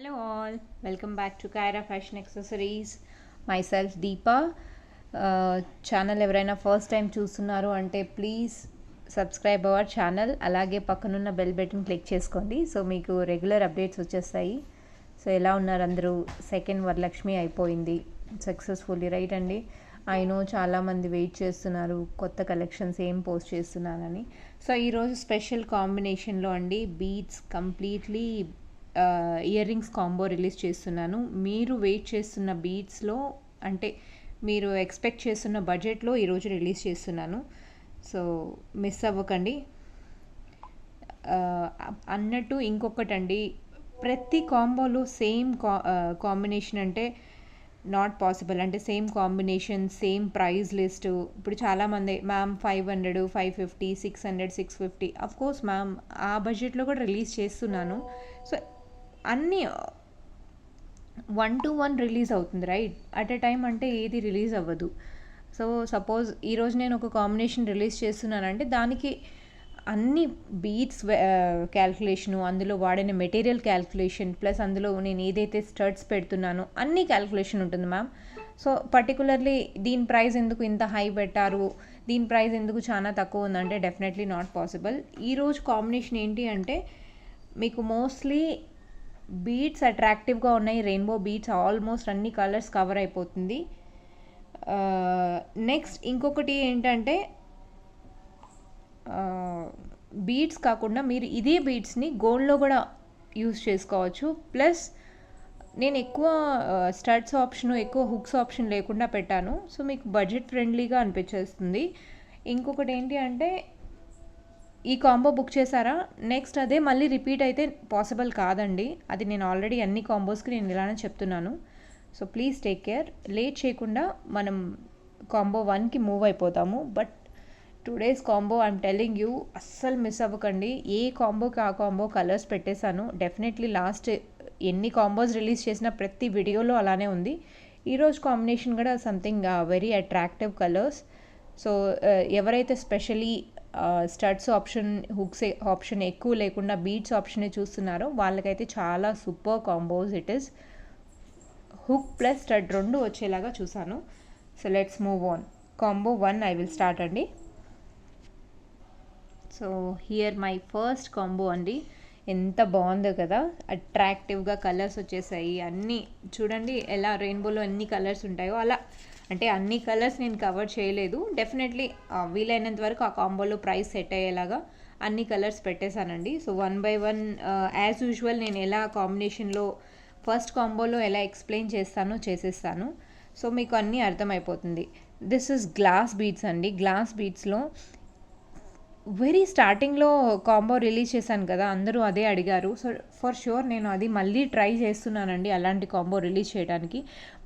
Hello all, welcome back to Kyra Fashion Accessories. Myself Deepa. Channel ఎవరైనా first time చూస్తున్నారు అంటే please subscribe our channel, అలాగే పక్కనున్న bell button click చేసుకోండి. So మీకు రెగ్యులర్ అప్డేట్స్ వచ్చేస్తాయి. సో ఎలా ఉన్నారు అందరూ? సెకండ్ వరలక్ష్మి అయిపోయింది సక్సెస్ఫుల్లీ, రైట్ అండి. ఐ నో చాలామంది వెయిట్ చేస్తున్నారు కొత్త కలెక్షన్స్ ఏం పోస్ట్ చేస్తున్నానని. సో ఈరోజు స్పెషల్ కాంబినేషన్లో అండి beads completely ear rings combo release చేస్తున్నాను. మీరు వెయిట్ చేస్తున్న బీడ్స్లో అంటే మీరు ఎక్స్పెక్ట్ చేస్తున్న బడ్జెట్లో ఈరోజు రిలీజ్ చేస్తున్నాను. సో మిస్ అవ్వకండి. అన్నట్టు ఇంకొకటండి, ప్రతి కాంబోలో సేమ్ కాంబినేషన్ అంటే నాట్ పాసిబుల్. అంటే same combination, same price list. ఇప్పుడు చాలామంది మ్యామ్ 500, 550, 600, 650, అఫ్కోర్స్ మ్యామ్ ఆ బడ్జెట్లో కూడా రిలీజ్ చేస్తున్నాను. సో అన్నీ 1-1 రిలీజ్ అవుతుంది, రైట్? అట్ ఎ టైం అంటే ఏది రిలీజ్ అవ్వదు. సో సపోజ్ ఈరోజు నేను ఒక కాంబినేషన్ రిలీజ్ చేస్తున్నానంటే దానికి అన్ని బీట్స్ క్యాల్కులేషను, అందులో వాడిన మెటీరియల్ క్యాల్కులేషన్, ప్లస్ అందులో నేను ఏదైతే స్టడ్స్ పెడుతున్నానో అన్ని క్యాల్కులేషన్ ఉంటుంది మ్యామ్. సో పర్టికులర్లీ దీని ప్రైస్ ఎందుకు ఇంత హై పెట్టారు, దీని ప్రైస్ ఎందుకు చాలా తక్కువ ఉందంటే డెఫినెట్లీ నాట్ పాసిబుల్. ఈరోజు కాంబినేషన్ ఏంటి అంటే మీకు మోస్ట్లీ బీడ్స్ అట్రాక్టివ్గా ఉన్నాయి. రెయిన్బో బీడ్స్ ఆల్మోస్ట్ అన్ని కలర్స్ కవర్ అయిపోతుంది. నెక్స్ట్ ఇంకొకటి ఏంటంటే బీడ్స్ కాకుండా మీరు ఇదే బీడ్స్ని గోల్డ్లో కూడా యూస్ చేసుకోవచ్చు. ప్లస్ నేను ఎక్కువ స్టడ్స్ ఆప్షన్, ఎక్కువ హుక్స్ ఆప్షన్ లేకుండా పెట్టాను. సో మీకు బడ్జెట్ ఫ్రెండ్లీగా అనిపించేస్తుంది. ఇంకొకటి ఏంటి అంటే ఈ కాంబో బుక్ చేశారా, నెక్స్ట్ అదే మళ్ళీ రిపీట్ అయితే పాసిబుల్ కాదండి. అది నేను ఆల్రెడీ అన్ని కాంబోస్కి నేను ఇలానే చెప్తున్నాను. So please take care. Late చేయకుండా మనం కాంబో 1కి మూవ్ అయిపోతాము. But today's combo I'm telling you, అస్సలు మిస్ అవ్వకండి. ఏ కాంబోకి ఆ కాంబో కలర్స్ పెట్టేశాను. డెఫినెట్లీ లాస్ట్ ఎన్ని కాంబోస్ రిలీజ్ చేసిన ప్రతి వీడియోలో అలానే ఉంది. ఈరోజు కాంబినేషన్ కూడా something very attractive colours. So ఎవరైతే specially studs option, hooks option ఎక్కువ లేకుండా బీడ్స్ ఆప్షనే చూస్తున్నారో వాళ్ళకైతే చాలా super combos it is. Hook plus stud రెండు వచ్చేలాగా చూసాను. So let's move on. Combo 1 I will start అండి. So here my first combo అండి. ఎంత బాగుందో కదా, అట్రాక్టివ్గా కలర్స్ వచ్చేసాయి. అన్నీ చూడండి ఎలా రెయిన్బోలో ఎన్ని కలర్స్ ఉంటాయో అలా. అంటే అన్ని కలర్స్ నేను కవర్ చేయలేదు. డెఫినెట్లీ వీలైనంత వరకు ఆ కాంబోలో ప్రైస్ సెట్ అయ్యేలాగా అన్ని కలర్స్ పెట్టేశానండి. సో 1 by 1 యాజ్ యూజువల్ నేను ఎలా కాంబినేషన్లో ఫస్ట్ కాంబోలో ఎలా ఎక్స్ప్లెయిన్ చేస్తానో చేసేస్తాను. సో మీకు అన్నీ అర్థమైపోతుంది. దిస్ ఇస్ గ్లాస్ బీడ్స్ అండి. గ్లాస్ బీడ్స్లో వెరీ స్టార్టింగ్లో కాంబో రిలీజ్ చేశాను కదా, అందరూ అదే అడిగారు. సో ఫర్ ష్యూర్ నేను అది మళ్ళీ ట్రై చేస్తున్నానండి అలాంటి కాంబో రిలీజ్ చేయడానికి.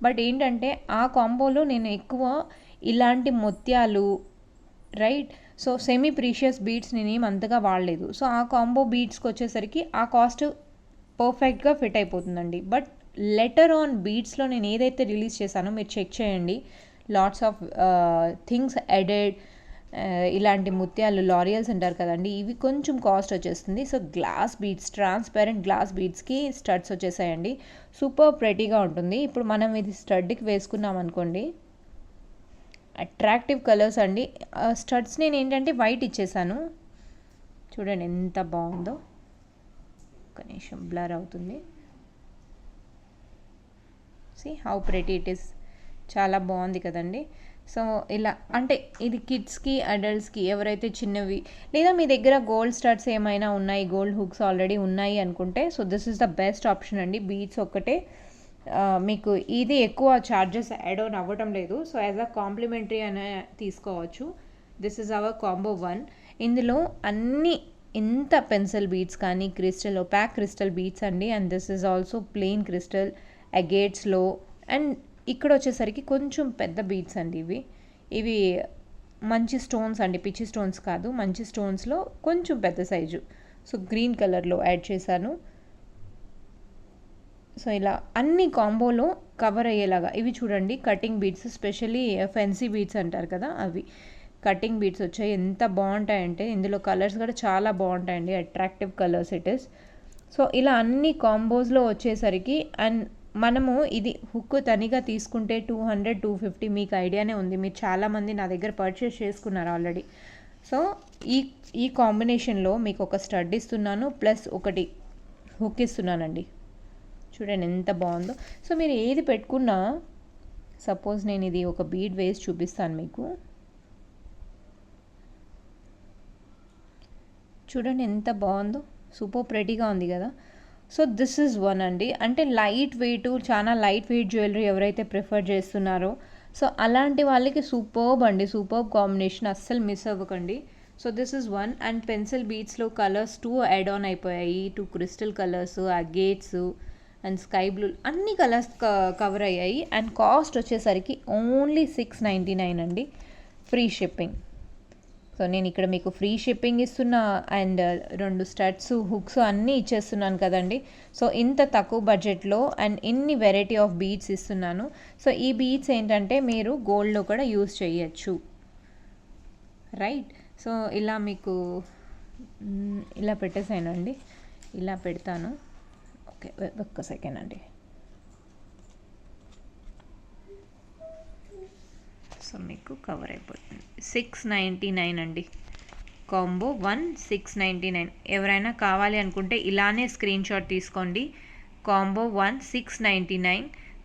బట్ ఏంటంటే ఆ కాంబోలో నేను ఎక్కువ ఇలాంటి ముత్యాలు, right, so semi precious beads నేనేం అంతగా వాడలేదు. సో ఆ కాంబో బీడ్స్కి వచ్చేసరికి ఆ కాస్ట్ పర్ఫెక్ట్గా ఫిట్ అయిపోతుందండి. బట్ లెటర్ ఆన్ బీడ్స్లో నేను ఏదైతే రిలీజ్ చేశానో మీరు చెక్ చేయండి. లాట్స్ ఆఫ్ థింగ్స్ ఎడెడ్, ఇలాంటి ముత్యాలు లారియల్స్ అంటారు కదండి, ఇవి కొంచెం కాస్ట్ వచ్చేస్తుంది. So glass beads, transparent glass బీడ్స్కి స్టడ్స్ వచ్చేసాయండి. సూపర్ ప్రెటీగా ఉంటుంది. ఇప్పుడు మనం ఇది స్టడ్కి వేసుకున్నాం అనుకోండి, అట్రాక్టివ్ కలర్స్ అండి. స్టడ్స్ నేను ఏంటంటే వైట్ ఇచ్చేసాను. చూడండి ఎంత బాగుందో. ఒక నిమిషం బ్లర్ అవుతుంది. See how pretty it is. చాలా బాగుంది కదండి. సో ఇలా అంటే ఇది కిడ్స్కి, అడల్ట్స్కి, ఎవరైతే చిన్నవి లేదా మీ దగ్గర గోల్డ్ స్టడ్స్ ఏమైనా ఉన్నాయి, గోల్డ్ హుక్స్ ఆల్రెడీ ఉన్నాయి అనుకుంటే, so this is the best option అండి. బీడ్స్ ఒక్కటే మీకు ఇది ఎక్కువ ఛార్జెస్ యాడ్ ఆన్ అవ్వటం లేదు. సో యాజ్ అ కాంప్లిమెంటరీ అనే తీసుకోవచ్చు. This is our combo 1. ఇందులో అన్ని ఇంత పెన్సిల్ బీడ్స్ కానీ క్రిస్టల్, ఒపాక్ క్రిస్టల్ బీడ్స్ అండి. And this is also plain crystal అగేట్స్లో. అండ్ ఇక్కడ వచ్చేసరికి కొంచెం పెద్ద బీడ్స్ అండి. ఇవి మంచి స్టోన్స్ అండి, పిచ్చి స్టోన్స్ కాదు, మంచి స్టోన్స్లో కొంచెం పెద్ద సైజు. సో గ్రీన్ కలర్లో యాడ్ చేశాను. సో ఇలా అన్ని కాంబోలో కవర్ అయ్యేలాగా ఇవి చూడండి. Cutting beads, specially fancy beads అంటారు కదా, అవి కటింగ్ బీడ్స్ వచ్చాయి. ఎంత బాగుంటాయంటే ఇందులో కలర్స్ కూడా చాలా బాగుంటాయండి, attractive colours it is. So ఇలా అన్ని కాంబోస్లో వచ్చేసరికి అండ్ మనము ఇది హుక్ తనిగా తీసుకుంటే 200 250 మీకు ఐడియానే ఉంది, మీరు చాలామంది నా దగ్గర పర్చేస్ చేసుకున్నారు ఆల్రెడీ. సో ఈ కాంబినేషన్లో మీకు ఒక స్టడ్ ఇస్తున్నాను, ప్లస్ ఒకటి హుక్ ఇస్తున్నానండి. చూడండి ఎంత బాగుందో. సో మీరు ఏది పెట్టుకున్నా, సపోజ్ నేను ఇది ఒక బీడ్ వేసి చూపిస్తాను మీకు. చూడండి ఎంత బాగుందో, సూపర్ ప్రెటీగా ఉంది కదా. సో దిస్ ఈజ్ వన్ అండి. అంటే లైట్ వెయిట్, చాలా లైట్ వెయిట్ జ్యువెలరీ ఎవరైతే ప్రిఫర్ చేస్తున్నారో సో అలాంటి వాళ్ళకి సూపర్బ్ అండి, సూపర్బ్ కాంబినేషన్, అస్సలు మిస్ అవ్వకండి. So this is one. And pencil బీడ్స్లో కలర్స్ 2 యాడ్ ఆన్ అయిపోయాయి, 2 crystal colours, agates and sky blue, అన్ని కలర్స్ కవర్ అయ్యాయి. అండ్ కాస్ట్ వచ్చేసరికి ఓన్లీ 699 అండి, ఫ్రీ షిప్పింగ్. సో నేను ఇక్కడ మీకు ఫ్రీ షిప్పింగ్ ఇస్తున్నా అండ్ 2 స్టడ్స్, హుక్స్ అన్నీ ఇచ్చేస్తున్నాను కదండి. సో ఇంత తక్కువ బడ్జెట్లో అండ్ ఇన్ని వెరైటీ ఆఫ్ బీడ్స్ ఇస్తున్నాను. సో ఈ బీడ్స్ ఏంటంటే మీరు గోల్డ్లో కూడా యూస్ చేయొచ్చు, రైట్. సో ఇలా మీకు ఇలా పెట్టేసానండి, ఇలా పెడతాను. ఓకే ఒక్క సెకండ్ అండి. సో మీకు కవర్ అయిపోతుంది. 699 అండి, కాంబో 1 699. ఎవరైనా కావాలి అనుకుంటే ఇలానే స్క్రీన్ షాట్ తీసుకోండి. కాంబో 1 699.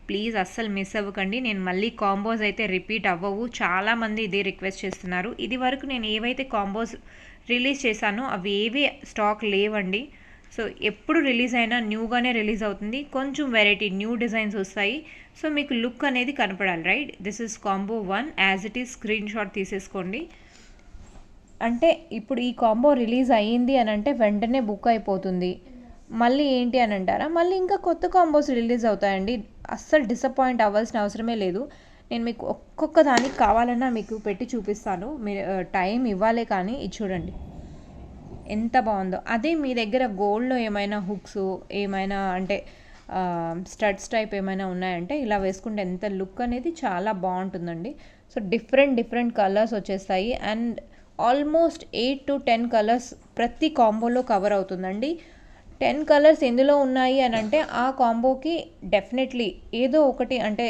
ప్లీజ్ అస్సలు మిస్ అవ్వకండి. నేను మళ్ళీ కాంబోస్ అయితే రిపీట్ అవ్వవు, చాలామంది ఇది రిక్వెస్ట్ చేస్తున్నారు. ఇది వరకు నేను ఏవైతే కాంబోస్ రిలీజ్ చేశానో అవి ఏవి స్టాక్ లేవండి. సో ఎప్పుడు రిలీజ్ అయినా న్యూగానే రిలీజ్ అవుతుంది, కొంచెం వెరైటీ న్యూ డిజైన్స్ వస్తాయి. సో మీకు లుక్ అనేది కనపడాలి, right. This is combo 1 as it is, screenshot తీసేసుకోండి. అంటే ఇప్పుడు ఈ కాంబో రిలీజ్ అయ్యింది అని అంటే వెంటనే బుక్ అయిపోతుంది. మళ్ళీ ఏంటి అని అంటారా, మళ్ళీ ఇంకా కొత్త కాంబోస్ రిలీజ్ అవుతాయండి. అస్సలు డిసప్పాయింట్ అవ్వాల్సిన అవసరమే లేదు. నేను మీకు ఒక్కొక్క దానికి కావాలన్నా మీకు పెట్టి చూపిస్తాను, మీరు టైం ఇవ్వాలే. కానీ ఇది చూడండి ఎంత బాగుందో. అదే మీ దగ్గర గోల్డ్లో ఏమైనా హుక్స్, ఏమైనా అంటే స్టడ్స్ టైప్ ఏమైనా ఉన్నాయంటే ఇలా వేసుకుంటే ఎంత లుక్ అనేది చాలా బాగుంటుందండి. సో డిఫరెంట్ కలర్స్ వచ్చేస్తాయి అండ్ ఆల్మోస్ట్ 8 to 10 కలర్స్ ప్రతి కాంబోలో కవర్ అవుతుందండి. 10 కలర్స్ ఎందులో ఉన్నాయి అని అంటే ఆ కాంబోకి డెఫినెట్లీ ఏదో ఒకటి అంటే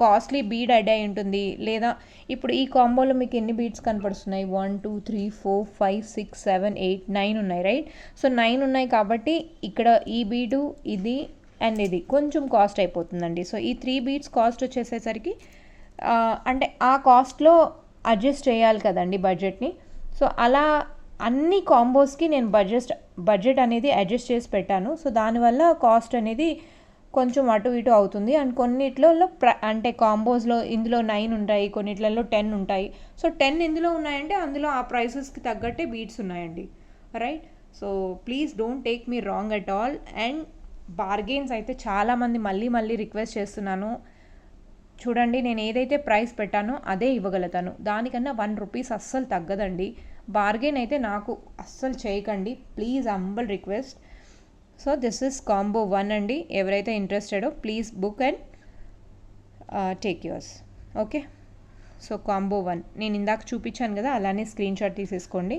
కాస్ట్లీ బీడ్ యాడ్ అయి ఉంటుంది. లేదా ఇప్పుడు ఈ కాంబోలో మీకు ఎన్ని బీడ్స్ కనపడుతున్నాయి, 1 2 3 4 5 6 7 8 9 ఉన్నాయి, రైట్. సో 9 ఉన్నాయి కాబట్టి ఇక్కడ ఈ బీడు, ఇది అండ్ ఇది కొంచెం కాస్ట్ అయిపోతుందండి. సో ఈ 3 బీడ్స్ కాస్ట్ వచ్చేసేసరికి అంటే ఆ కాస్ట్లో అడ్జస్ట్ చేయాలి కదండి బడ్జెట్ని. సో అలా అన్ని కాంబోస్కి నేను బడ్జెట్ అనేది అడ్జస్ట్ చేసి పెట్టాను. సో దానివల్ల కాస్ట్ అనేది కొంచెం అటు ఇటు అవుతుంది. అండ్ కొన్నిట్లో అంటే కాంబోస్లో ఇందులో 9 ఉంటాయి, కొన్నిట్లలో 10 ఉంటాయి. సో 10 ఎందులో ఉన్నాయంటే అందులో ఆ ప్రైసెస్కి తగ్గట్టే బీట్స్ ఉన్నాయండి, right. So please don't take me wrong at all. And bargains అయితే చాలామంది మళ్ళీ రిక్వెస్ట్ చేస్తున్నాను. చూడండి నేను ఏదైతే ప్రైస్ పెట్టానో అదే ఇవ్వగలుగుతాను, దానికన్నా 1 రూపీస్ అస్సలు తగ్గదండి. బార్గెన్ అయితే నాకు అస్సలు చేయకండి, please, humble request. So this is combo 1 అండి. ఎవరైతే ఇంట్రెస్టెడో please book and take yours, okay. So combo 1 నేను ఇందాక చూపించాను కదా, అలానే స్క్రీన్ షాట్ తీసేసుకోండి.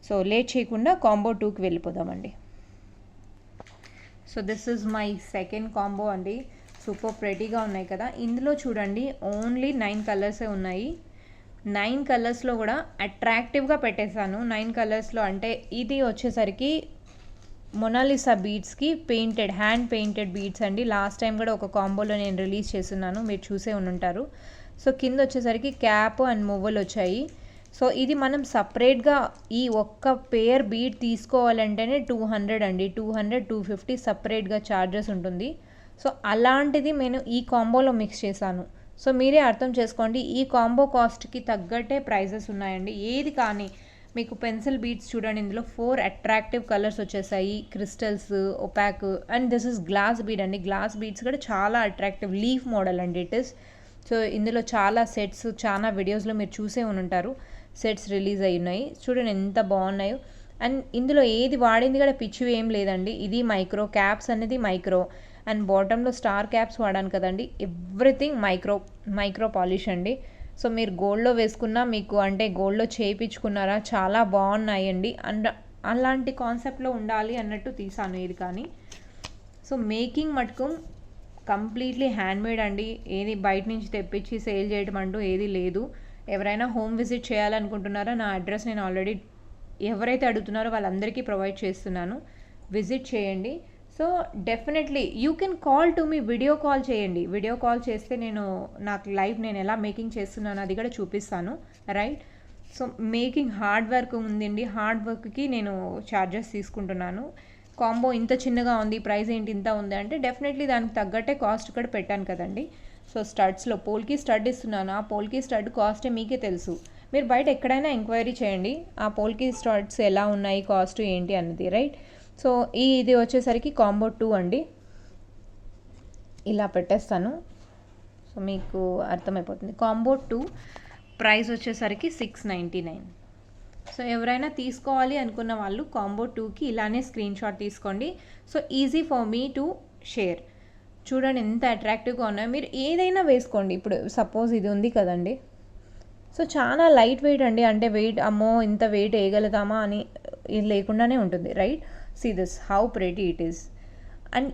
సో లేట్ చేయకుండా కాంబో 2కి వెళ్ళిపోదామండి. So this is my second combo అండి. సూపర్ ప్రెటీగా ఉన్నాయి కదా. ఇందులో చూడండి ఓన్లీ 9 కలర్సే ఉన్నాయి. 9 కలర్స్లో కూడా అట్రాక్టివ్గా పెట్టేశాను. 9 కలర్స్లో అంటే ఇది వచ్చేసరికి మొనాలిసా బీడ్స్కి హ్యాండ్ పెయింటెడ్ బీడ్స్ అండి. లాస్ట్ టైం కూడా ఒక కాంబోలో నేను రిలీజ్ చేస్తున్నాను, మీరు చూసే ఉంటారు. సో కింద వచ్చేసరికి క్యాప్ అండ్ మువ్వలు వచ్చాయి. సో ఇది మనం సపరేట్గా ఈ ఒక్క పేర్ బీడ్ తీసుకోవాలంటేనే 200 అండి, 200 250 సపరేట్గా ఛార్జెస్ ఉంటుంది. సో అలాంటిది నేను ఈ కాంబోలో మిక్స్ చేశాను. సో మీరే అర్థం చేసుకోండి, ఈ కాంబో కాస్ట్కి తగ్గట్టే ప్రైజెస్ ఉన్నాయండి. ఏది కానీ మీకు పెన్సిల్ బీడ్స్ చూడండి, ఇందులో 4 అట్రాక్టివ్ కలర్స్ వచ్చేసాయి, crystals, opaque and this is glass bead అండి. గ్లాస్ బీడ్స్ కూడా చాలా అట్రాక్టివ్ లీఫ్ మోడల్ అండి ఇట్ ఇస్. సో ఇందులో చాలా సెట్స్, చాలా వీడియోస్లో మీరు చూసే ఉంటారు, సెట్స్ రిలీజ్ అయి ఉన్నాయి. చూడండి ఎంత బాగున్నాయో. అండ్ ఇందులో ఏది వాడింది కూడా పిచ్చివి ఏం లేదండి. ఇది మైక్రో క్యాప్స్ అనేది మైక్రో అండ్ బాటంలో స్టార్ క్యాప్స్ వాడాను కదండి, ఎవ్రీథింగ్ మైక్రో పాలిష్ అండి. సో మీరు గోల్డ్లో వేసుకున్నా మీకు అంటే గోల్డ్లో చేయించుకున్నారా చాలా బాగున్నాయండి. అండ్ అలాంటి కాన్సెప్ట్లో ఉండాలి అన్నట్టు తీసాను ఇది. కానీ సో మేకింగ్ మటుకు కంప్లీట్లీ హ్యాండ్మేడ్ అండి. ఏది బయట నుంచి తెప్పించి సేల్ చేయడం అంటూ ఏది లేదు. ఎవరైనా హోమ్ విజిట్ చేయాలనుకుంటున్నారో నా అడ్రస్ నేను ఆల్రెడీ ఎవరైతే అడుగుతున్నారో వాళ్ళందరికీ ప్రొవైడ్ చేస్తున్నాను, విజిట్ చేయండి. So definitely you can call to me, video call చేయండి. వీడియో కాల్ చేస్తే నాకు లైవ్ నేను ఎలా మేకింగ్ చేస్తున్నాను అది కూడా చూపిస్తాను, right. So making hard work ఉందండి, హార్డ్ వర్క్కి నేను ఛార్జెస్ తీసుకుంటున్నాను. కాంబో ఇంత చిన్నగా ఉంది, ప్రైస్ ఏంటి ఇంత ఉంది అంటే డెఫినెట్లీ దానికి తగ్గట్టే కాస్ట్ కూడా పెట్టాను కదండి. సో స్టడ్స్లో పోల్కి స్టడ్ ఇస్తున్నాను, ఆ పోల్కి స్టడ్ కాస్టే మీకే తెలుసు. మీరు బయట ఎక్కడైనా ఎంక్వైరీ చేయండి ఆ పోల్కి స్టడ్స్ ఎలా ఉన్నాయి, కాస్ట్ ఏంటి అన్నది, రైట్. సో ఇది వచ్చేసరికి కాంబో 2 అండి. ఇలా పెట్టేస్తాను సో మీకు అర్థమైపోతుంది. కాంబో 2 ప్రైస్ వచ్చేసరికి 699. సో ఎవరైనా తీసుకోవాలి అనుకున్న వాళ్ళు కాంబో 2కి ఇలానే స్క్రీన్ షాట్ తీసుకోండి. So easy for me to share. చూడండి ఎంత అట్రాక్టివ్గా ఉన్నాయో. మీరు ఏదైనా వేసుకోండి. ఇప్పుడు సపోజ్ ఇది ఉంది కదండి, సో చాలా లైట్ వెయిట్ అండి. అంటే వెయిట్ అమ్మో ఇంత వెయిట్ వేయగలుగుతామా అని ఇది లేకుండానే ఉంటుంది, right. See this how pretty it is. And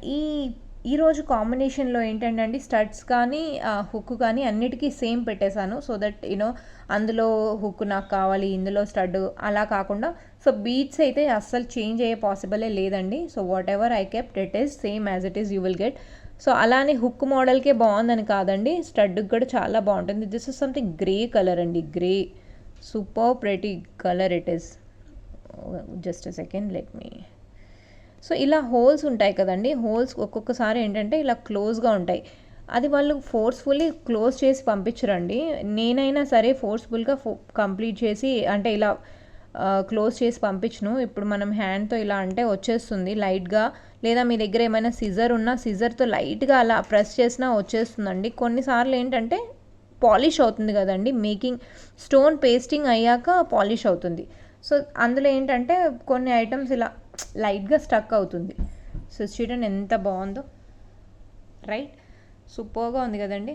ఈరోజు కాంబినేషన్లో ఏంటంటే అండి, స్టడ్స్ కానీ హుక్ కానీ అన్నిటికీ సేమ్ పెట్టేశాను. సో దట్ అందులో హుక్ నాకు కావాలి, ఇందులో స్టడ్ అలా కాకుండా. సో బీట్స్ అయితే అస్సలు చేంజ్ అయ్యే పాసిబులే లేదండి. So whatever I kept it is same as it is you will get. So అలానే హుక్ మోడల్కే బాగుందని కాదండి, స్టడ్కి కూడా చాలా బాగుంటుంది. This is something grey colour అండి, grey super pretty colour it is. Just a second let me. So ఇలా హోల్స్ ఉంటాయి కదండి, హోల్స్ ఒక్కొక్కసారి ఏంటంటే ఇలా క్లోజ్గా ఉంటాయి. అది వాళ్ళు ఫోర్స్ఫుల్లీ క్లోజ్ చేసి పంపించరండి. నేనైనా సరే ఫోర్స్ఫుల్గా కంప్లీట్ చేసి అంటే ఇలా క్లోజ్ చేసి పంపించను. ఇప్పుడు మనం హ్యాండ్తో ఇలా అంటే వచ్చేస్తుంది లైట్గా, లేదా మీ దగ్గర ఏమైనా సిజర్ ఉన్నా సిజర్తో లైట్గా అలా ప్రెస్ చేసినా వచ్చేస్తుందండి. కొన్నిసార్లు ఏంటంటే పాలిష్ అవుతుంది కదండి, మేకింగ్ స్టోన్ పేస్టింగ్ అయ్యాక పాలిష్ అవుతుంది. సో అందులో ఏంటంటే కొన్ని ఐటమ్స్ ఇలా లైట్గా స్టక్ అవుతుంది. సో చూడండి ఎంత బాగుందో, రైట్. సూపర్గా ఉంది కదండి.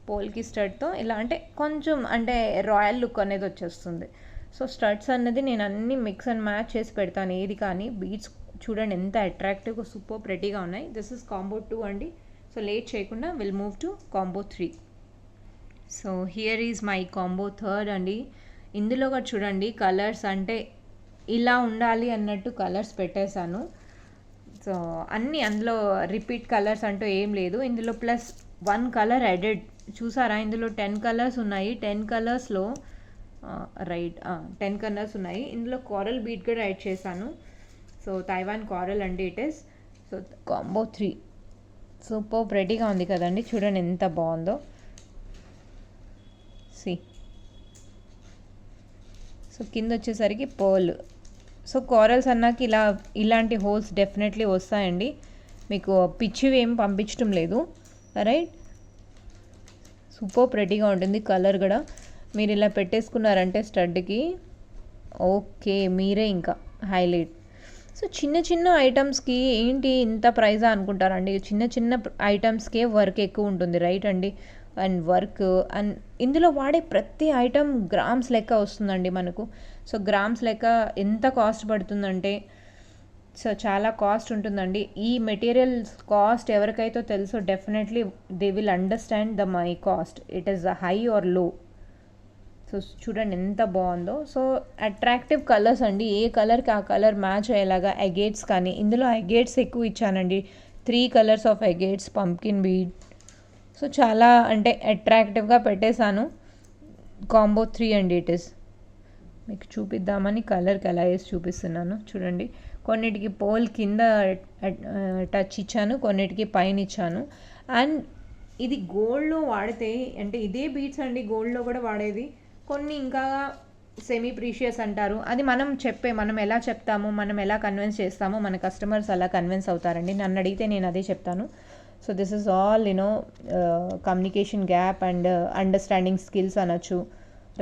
పోల్కి స్టడ్తో ఇలా అంటే కొంచెం అంటే రాయల్ లుక్ అనేది వచ్చేస్తుంది. సో స్టడ్స్ అన్నది నేను అన్ని మిక్స్ అండ్ మ్యాచ్ చేసి పెడతాను ఏది కానీ. బీట్స్ చూడండి ఎంత అట్రాక్టివ్గా సూపర్ ప్రెటీగా ఉన్నాయి. దిస్ ఇస్ కాంబో 2 అండి. సో లేట్ చేయకుండా will move to combo 3. So here is my combo 3 అండి. ఇందులో కూడా చూడండి కలర్స్ అంటే ఇలా ఉండాలి అన్నట్టు కలర్స్ పెట్టేశాను. సో అన్నీ అందులో రిపీట్ కలర్స్ అంటూ ఏం లేదు. ఇందులో ప్లస్ 1 కలర్ యాడెడ్. చూసారా, ఇందులో 10 కలర్స్ ఉన్నాయి. 10 కలర్స్లో రైట్ 10 కలర్స్ ఉన్నాయి. ఇందులో కోరల్ బీట్ కూడా యాడ్ చేశాను. సో తైవాన్ కోరల్ అండి it is. So combo 3 super ప్రెటీగా ఉంది కదండి. చూడండి ఎంత బాగుందో. సి సో కింద వచ్చేసరికి పర్ల్. సో కోరల్స్ అన్నాక ఇలాంటి హోల్స్ డెఫినెట్లీ వస్తాయండి. మీకు పిచ్చివి ఏం పంపించడం లేదు, రైట్. సూపర్ ప్రెటీగా ఉంటుంది కలర్ కూడా. మీరు ఇలా పెట్టేసుకున్నారంటే స్టడ్కి ఓకే, మీరే ఇంకా హైలైట్. సో చిన్న చిన్న ఐటమ్స్కి ఏంటి ఇంత ప్రైజా అనుకుంటారండి. చిన్న చిన్న ఐటమ్స్కే వర్క్ ఎక్కువ ఉంటుంది, రైట్ అండి. అండ్ వర్క్ అండ్ ఇందులో వాడే ప్రతి ఐటమ్ గ్రామ్స్ లెక్క వస్తుందండి మనకు. సో గ్రామ్స్ లెక్క ఎంత కాస్ట్ పడుతుందంటే సో చాలా కాస్ట్ ఉంటుందండి. ఈ మెటీరియల్స్ కాస్ట్ ఎవరికైతే తెలుసో definitely they will understand my cost. It is high or low. So చూడండి ఎంత బాగుందో. సో అట్రాక్టివ్ కలర్స్ అండి, ఏ కలర్కి ఆ కలర్ మ్యాచ్ అయ్యేలాగా. అగేట్స్ కానీ ఇందులో అగేట్స్ ఎక్కువ ఇచ్చానండి. 3 colours of agates, pumpkin bead. So చాలా అంటే అట్రాక్టివ్గా పెట్టేశాను. కాంబో 3 అండి ఇట్ ఈస్. మీకు చూపిద్దామని కలర్కి అలా వేసి చూపిస్తున్నాను. చూడండి కొన్నిటికి పోల్ కింద టచ్ ఇచ్చాను, కొన్నిటికి పైన ఇచ్చాను. అండ్ ఇది గోల్డ్లో వాడితే అంటే ఇదే బీట్స్ అండి గోల్డ్లో కూడా వాడేది. కొన్ని ఇంకా సెమీ ప్రీషియస్ అంటారు. అది మనం ఎలా చెప్తామో, మనం ఎలా కన్విన్స్ చేస్తామో మన కస్టమర్స్ అలా కన్విన్స్ అవుతారండి. నన్ను అడిగితే నేను అదే చెప్తాను. So this is all communication gap and understanding skills అనొచ్చు,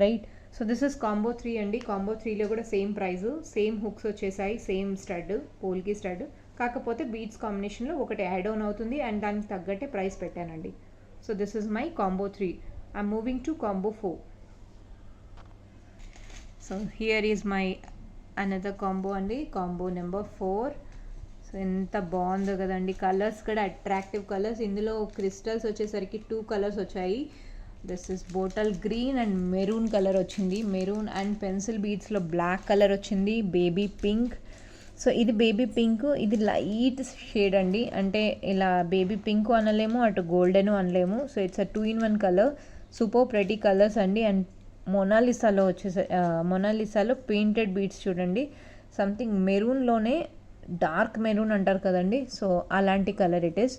right. So this is combo 3 అండి. కాంబో 3లో కూడా సేమ్ ప్రైజు, సేమ్ హుక్స్ వచ్చేసాయి, సేమ్ స్టడ్, పోల్కి స్టడ్. కాకపోతే బీట్స్ కాంబినేషన్లో ఒకటి యాడ్ ఆన్ అవుతుంది అండ్ దానికి తగ్గట్టే ప్రైస్ పెట్టానండి. So this is my combo 3. I'm moving to combo 4. So here is my another combo అండి, కాంబో నెంబర్ 4. సో ఎంత బాగుందో కదండి, కలర్స్ కూడా అట్రాక్టివ్ కలర్స్. ఇందులో క్రిస్టల్స్ వచ్చేసరికి 2 కలర్స్ వచ్చాయి. This is bottle green and maroon colour వచ్చింది. మెరూన్ అండ్ పెన్సిల్ బీడ్స్లో బ్లాక్ కలర్ వచ్చింది. Baby pink. సో ఇది బేబీ పింక్, ఇది లైట్ షేడ్ అండి. అంటే ఇలా బేబీ పింక్ అనలేము, అటు గోల్డెన్ అనలేము. So it's a 2-in-1 colour. Super pretty colours అండి. అండ్ మొనాలిసాలో మొనాలిసాలో పెయింటెడ్ బీడ్స్ చూడండి. సంథింగ్ మెరూన్లోనే డార్క్ మెరూన్ అంటారు కదండి, సో అలాంటి colour it is.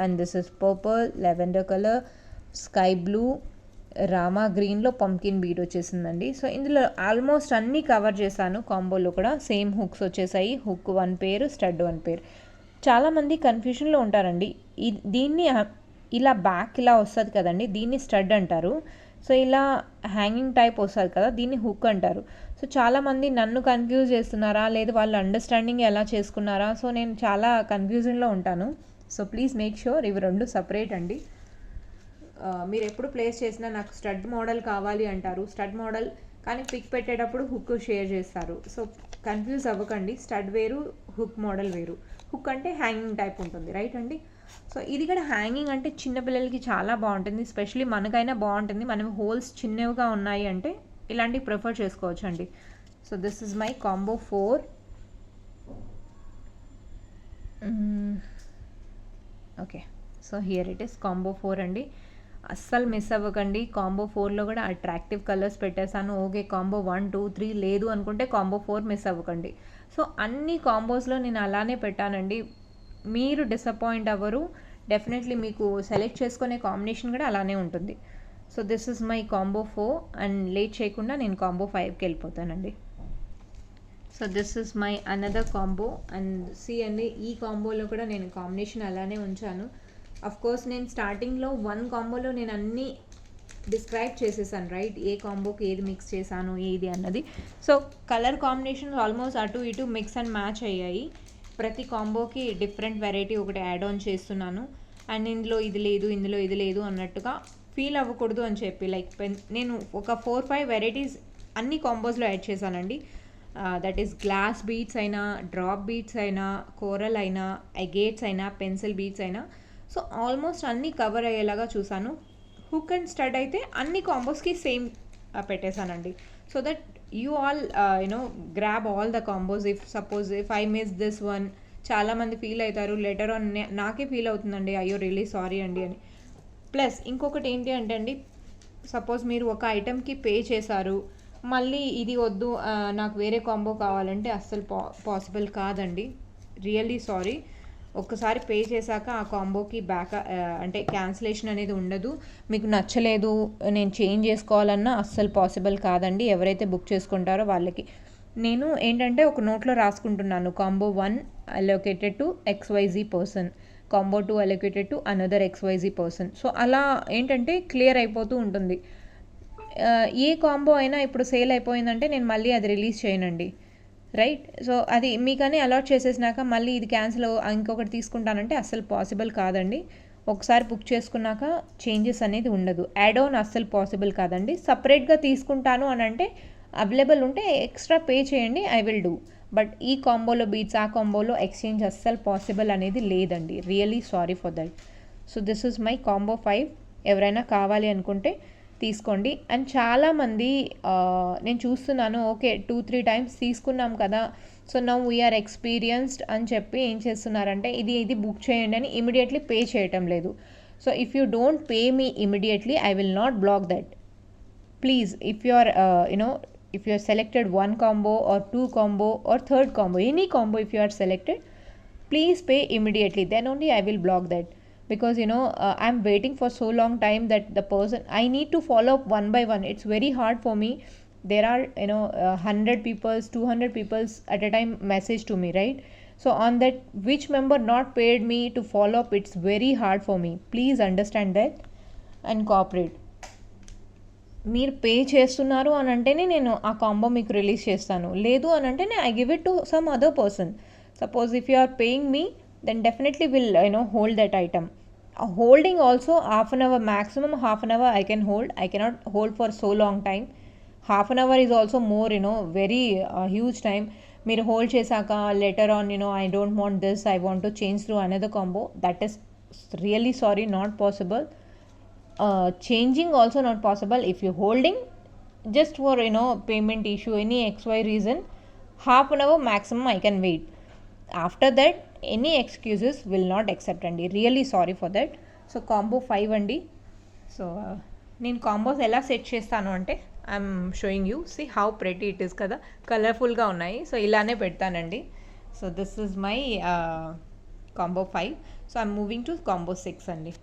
And this is purple, lavender colour, sky blue, Rama గ్రీన్లో పంకిన్ బీడ్ వచ్చేసిందండి. సో ఇందులో ఆల్మోస్ట్ అన్నీ కవర్ చేశాను. కాంబోలో కూడా సేమ్ హుక్స్ వచ్చేసాయి. హుక్ 1 పేర్, స్టడ్ 1 పేర్. చాలామంది కన్ఫ్యూషన్లో ఉంటారండి. దీన్ని ఇలా బ్యాక్ ఇలా వస్తుంది కదండి, దీన్ని స్టడ్ అంటారు. సో ఇలా హ్యాంగింగ్ టైప్ వస్తుంది కదా, దీన్ని హుక్ అంటారు. సో చాలామంది నన్ను కన్ఫ్యూజ్ చేస్తున్నారా, లేదు వాళ్ళు అండర్స్టాండింగ్ ఎలా చేసుకున్నారా, సో నేను చాలా కన్ఫ్యూజన్లో ఉంటాను. సో ప్లీజ్ మేక్ ష్యూర్ ఇవి 2 సపరేట్ అండి. మీరు ఎప్పుడు ప్లేస్ చేసినా నాకు స్టడ్ మోడల్ కావాలి అంటారు. స్టడ్ మోడల్ కానీ పిక్ పెట్టేటప్పుడు హుక్ షేర్ చేస్తారు. సో కన్ఫ్యూజ్ అవ్వకండి, స్టడ్ వేరు, హుక్ మోడల్ వేరు. హుక్ అంటే హ్యాంగింగ్ టైప్ ఉంటుంది, రైట్ అండి. సో ఇది కూడా హ్యాంగింగ్ అంటే చిన్నపిల్లలకి చాలా బాగుంటుంది, స్పెషలీ మనకైనా బాగుంటుంది. మనం హోల్స్ చిన్నవిగా ఉన్నాయి అంటే ఇలాంటివి ప్రిఫర్ చేసుకోవచ్చు అండి. So this is my combo 4. Okay, so here it is combo 4 అండి. అస్సలు మిస్ అవ్వకండి. కాంబో 4లో కూడా అట్రాక్టివ్ కలర్స్ పెట్టేశాను. ఓకే, కాంబో 1, 2, 3 లేదు అనుకుంటే కాంబో 4 మిస్ అవ్వకండి. సో అన్ని కాంబోస్లో నేను అలానే పెట్టానండి. మీరు డిసప్పాయింట్ అవ్వరు. డెఫినెట్లీ మీకు సెలెక్ట్ చేసుకునే కాంబినేషన్ కూడా అలానే ఉంటుంది. So this is my combo 4 and late చేయకుండా నేను కాంబో 5కి వెళ్ళిపోతానండి. So this is my another combo and see అండి, ఈ కాంబోలో కూడా నేను కాంబినేషన్ అలానే ఉంచాను. కోర్స్ నేను స్టార్టింగ్లో 1 కాంబోలో నేను అన్నీ డిస్క్రైబ్ చేసేసాను, రైట్, ఏ కాంబోకి ఏది మిక్స్ చేశాను ఏది అన్నది. సో కలర్ కాంబినేషన్ ఆల్మోస్ట్ అటు ఇటు మిక్స్ అండ్ మ్యాచ్ అయ్యాయి. ప్రతి కాంబోకి డిఫరెంట్ వెరైటీ ఒకటి యాడ్ ఆన్ చేస్తున్నాను. అండ్ ఇందులో ఇది లేదు, ఇందులో ఇది లేదు అన్నట్టుగా ఫీల్ అవ్వకూడదు అని చెప్పి లైక్ నేను ఒక 4-5 వెరైటీస్ అన్ని కాంబోస్లో యాడ్ చేశానండి. దట్ ఈస్ గ్లాస్ బీడ్స్ అయినా, డ్రాప్ బీడ్స్ అయినా, కోరల్ అయినా, అగేట్స్ అయినా, పెన్సిల్ బీడ్స్ అయినా. సో ఆల్మోస్ట్ అన్నీ కవర్ అయ్యేలాగా చూసాను. హుక్ అండ్ స్టడ్ అయితే అన్ని కాంబోస్కి సేమ్ పెట్టేశానండి. So that you all grab all the combos. If I miss this one, చాలామంది ఫీల్ అవుతారు. లెటర్ ఆన్ నాకే ఫీల్ అవుతుందండి, అయ్యో రియలీ సారీ అండి అని. ప్లస్ ఇంకొకటి ఏంటి అంటే అండి, సపోజ్ మీరు ఒక ఐటెంకి పే చేశారు, మళ్ళీ ఇది వద్దు నాకు వేరే కాంబో కావాలంటే అస్సలు పాసిబుల్ కాదండి. Really sorry. ఒక్కసారి పే చేశాక ఆ కాంబోకి అంటే క్యాన్సిలేషన్ అనేది ఉండదు. మీకు నచ్చలేదు నేను చేంజ్ చేసుకోవాలన్నా అస్సలు పాసిబుల్ కాదండి. ఎవరైతే బుక్ చేసుకుంటారో వాళ్ళకి నేను ఏంటంటే ఒక నోట్లో రాసుకుంటున్నాను, combo 1 allocated to XYZ person, combo 2 allocated to another XYZ person. So అలా ఏంటంటే క్లియర్ అయిపోతూ ఉంటుంది. ఏ కాంబో అయినా ఇప్పుడు సేల్ అయిపోయిందంటే నేను మళ్ళీ అది రిలీజ్ చేయనండి, రైట్. సో అది మీకని అలాట్ చేసేసినాక మళ్ళీ ఇది క్యాన్సిల్ ఇంకొకటి తీసుకుంటానంటే అస్సలు పాసిబుల్ కాదండి. ఒకసారి బుక్ చేసుకున్నాక చేంజెస్ అనేది ఉండదు. యాడ్ ఆన్ అస్సలు పాసిబుల్ కాదండి. సపరేట్గా తీసుకుంటాను అని అంటే అవైలబుల్ ఉంటే ఎక్స్ట్రా పే చేయండి, ఐ విల్ డూ. బట్ ఈ కాంబోలో బీట్స్, ఆ కాంబోలో ఎక్స్చేంజ్ అస్సలు పాసిబుల్ అనేది లేదండి. Really sorry for that. So this is my combo 5. ఎవరైనా కావాలి అనుకుంటే తీసుకోండి. అండ్ చాలామంది నేను చూస్తున్నాను, ఓకే 2-3 టైమ్స్ తీసుకున్నాం కదా, సో నౌ వీఆర్ ఎక్స్పీరియన్స్డ్ అని చెప్పి ఏం చేస్తున్నారంటే ఇది బుక్ చేయండి అని ఇమీడియట్లీ పే చేయటం లేదు. So if you don't pay me immediately, I will not block that. Please, if you are selected 1 combo or 2 combo or 3rd combo, any combo if you are selected, please pay immediately, then only I will block that. Because I'm waiting for so long time that the person, I need to follow up one by one. It's very hard for me. There are 100 people, 200 people at a time message to me, right? So on that, which member not paid me to follow up, it's very hard for me. Please understand that and cooperate. మీరు pay చేస్తున్నారు అని అంటేనే నేను ఆ combo మీకు release చేస్తాను. లేదు అని అంటేనే I give it to some other person. Suppose if you are paying me, then definitely will hold that item. Holding also half an hour, maximum half an hour I can hold. I cannot hold for so long time. Half an hour is also more very huge time. మీరు hold చేశాక later on I don't want this, I want to change through another combo, that is really sorry, not possible. Changing also not possible. If you holding just for payment issue, any xy reason, half an hour maximum I can wait. After that any excuses will not accept andi, really sorry for that. So combo 5 andi. So నేను combos ఎలా set చేస్తాను అంటే I'm showing you, see how pretty it is కదా, కలర్ఫుల్గా ఉన్నాయి. So ఇలానే పెడతానండి. So this is my combo 5. So I'm moving to combo 6 అండి.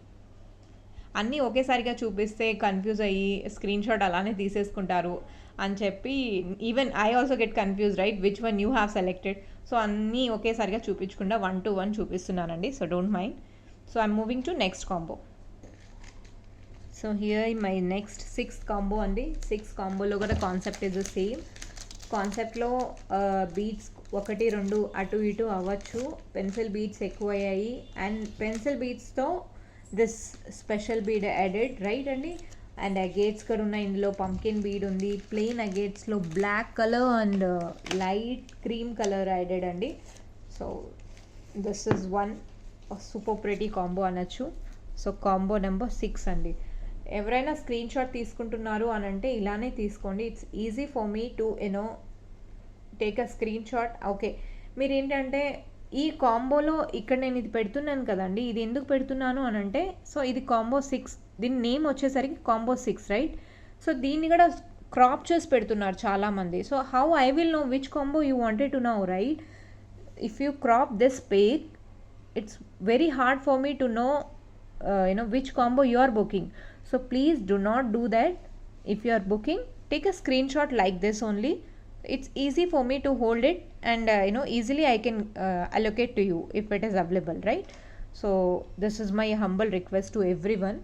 అన్నీ ఒకేసారిగా చూపిస్తే కన్ఫ్యూజ్ అయ్యి స్క్రీన్ షాట్ అలానే తీసేసుకుంటారు అని చెప్పి, even I also get confuse right which one you have selected. So అన్నీ ఒకేసారిగా చూపించకుండా 1 to 1 చూపిస్తున్నానండి. So don't mind. So I'm moving to next combo. So here my next 6th combo అండి. 6 కాంబోలో కూడా కాన్సెప్ట్ ఇస్ ద సేమ్. కాన్సెప్ట్లో beads 1 2 అటు ఇటు అవ్వచ్చు, పెన్సిల్ బీడ్స్ ఎక్కువ అయ్యాయి, అండ్ పెన్సిల్ బీడ్స్తో this special bead added right అండి. అండ్ అగేట్స్ కూడా ఉన్నాయి, ఇందులో పంకిన్ బీడ్ ఉంది, ప్లెయిన్ అగేట్స్లో black colour and light cream colour added అండి. So this is one super pretty combo అనొచ్చు. సో కాంబో నెంబర్ 6 అండి. ఎవరైనా స్క్రీన్ షాట్ తీసుకుంటున్నారు అని అంటే ఇలానే తీసుకోండి. It's easy for me to take a screen shot. Okay, మీరు ఏంటంటే ఈ కాంబోలో ఇక్కడ నేను ఇది పెడుతున్నాను కదండి, ఇది ఎందుకు పెడుతున్నాను అని అంటే, సో ఇది కాంబో 6, దీని నేమ్ వచ్చేసరికి కాంబో 6 రైట్. సో దీన్ని కూడా క్రాప్ చేసి పెడుతున్నారు చాలామంది. So how I will know which combo you wanted to know right. If you crop this page, it's very hard for me to know which combo you are booking. So please do not do that. If you are booking, take a screenshot like this only. It's easy for me to hold it, and easily I can allocate to you if it is available, right? So this is my humble request to everyone.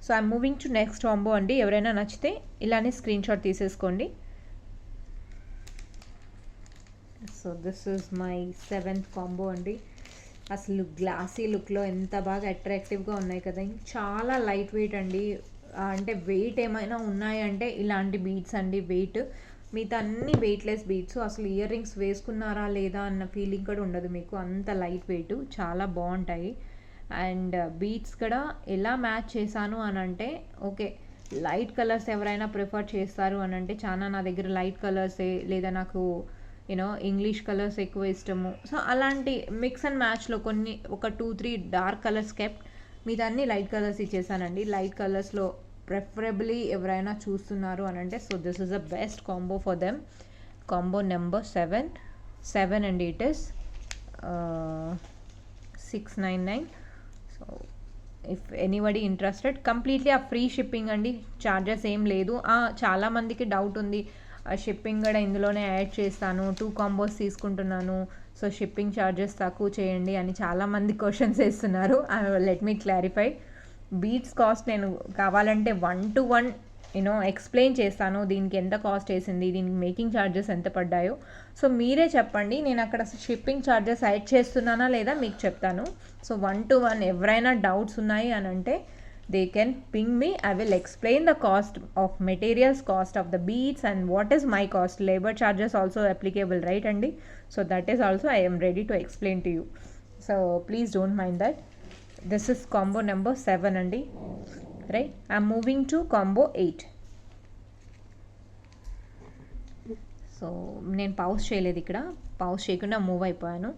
So I'm moving to next combo andi. ఎవరైనా నచ్చితే ఇలానే screen shot తీసేసుకోండి. So this is my 7th combo అండి. అసలు glossy లుక్లో ఎంత బాగా అట్రాక్టివ్గా ఉన్నాయి కదా, చాలా లైట్ వెయిట్ అండి. అంటే వెయిట్ ఏమైనా ఉన్నాయంటే ఇలాంటి బీడ్స్ అండి. వెయిట్ మిగతా అన్ని వెయిట్లెస్ బీడ్స్. అసలు ఇయర్ రింగ్స్ వేసుకున్నారా లేదా అన్న ఫీలింగ్ కూడా ఉండదు మీకు, అంత లైట్ వెయిట్, చాలా బాగుంటాయి. అండ్ బీడ్స్ కూడా ఎలా మ్యాచ్ చేశాను అని అంటే, ఓకే లైట్ కలర్స్ ఎవరైనా ప్రిఫర్ చేస్తారు అని అంటే, చాలా నా దగ్గర లైట్ కలర్సే, లేదా నాకు ఇంగ్లీష్ కలర్స్ ఎక్కువ ఇష్టము. సో అలాంటి మిక్స్ అండ్ మ్యాచ్లో కొన్ని ఒక 2-3 డార్క్ కలర్స్ కెప్ట్, మీద అన్ని లైట్ కలర్స్ ఇచ్చేసానండి. లైట్ కలర్స్లో ప్రిఫరబుల్లీ ఎవరైనా చూస్తున్నారు అని అంటే, so this is the best combo for them. Combo number 7 అండి. It is 699. So if anybody interested, completely ఆ ఫ్రీ షిప్పింగ్ అండి, ఛార్జెస్ ఏం లేదు. చాలామందికి డౌట్ ఉంది, షిప్పింగ్ కూడా ఇందులోనే యాడ్ చేస్తాను, 2 కాంబోస్ తీసుకుంటున్నాను, సో షిప్పింగ్ ఛార్జెస్ తక్కువ చేయండి అని చాలామంది క్వశ్చన్స్ వేస్తున్నారు. Let me clarify. Beads cost నేను కావాలంటే 1 to 1 ఎక్స్ప్లెయిన్ చేస్తాను, దీనికి ఎంత కాస్ట్ వేసింది, దీనికి మేకింగ్ ఛార్జెస్ ఎంత పడ్డాయో. సో మీరే చెప్పండి, నేను అక్కడ షిప్పింగ్ ఛార్జెస్ యాడ్ చేస్తున్నానా లేదా మీకు చెప్తాను. సో 1 to 1 ఎవరైనా డౌట్స్ ఉన్నాయి అని అంటే they can ping me. I will explain the cost of materials, cost of the beads, and what is my cost. Labor charges also applicable, right andi? So that is also I am ready to explain to you. So please don't mind that. This is combo number 7 andi, right? I am moving to combo 8. So నేను pause చేయలేదు, ఇక్కడ pause చేయకుండా move అయిపోయాను.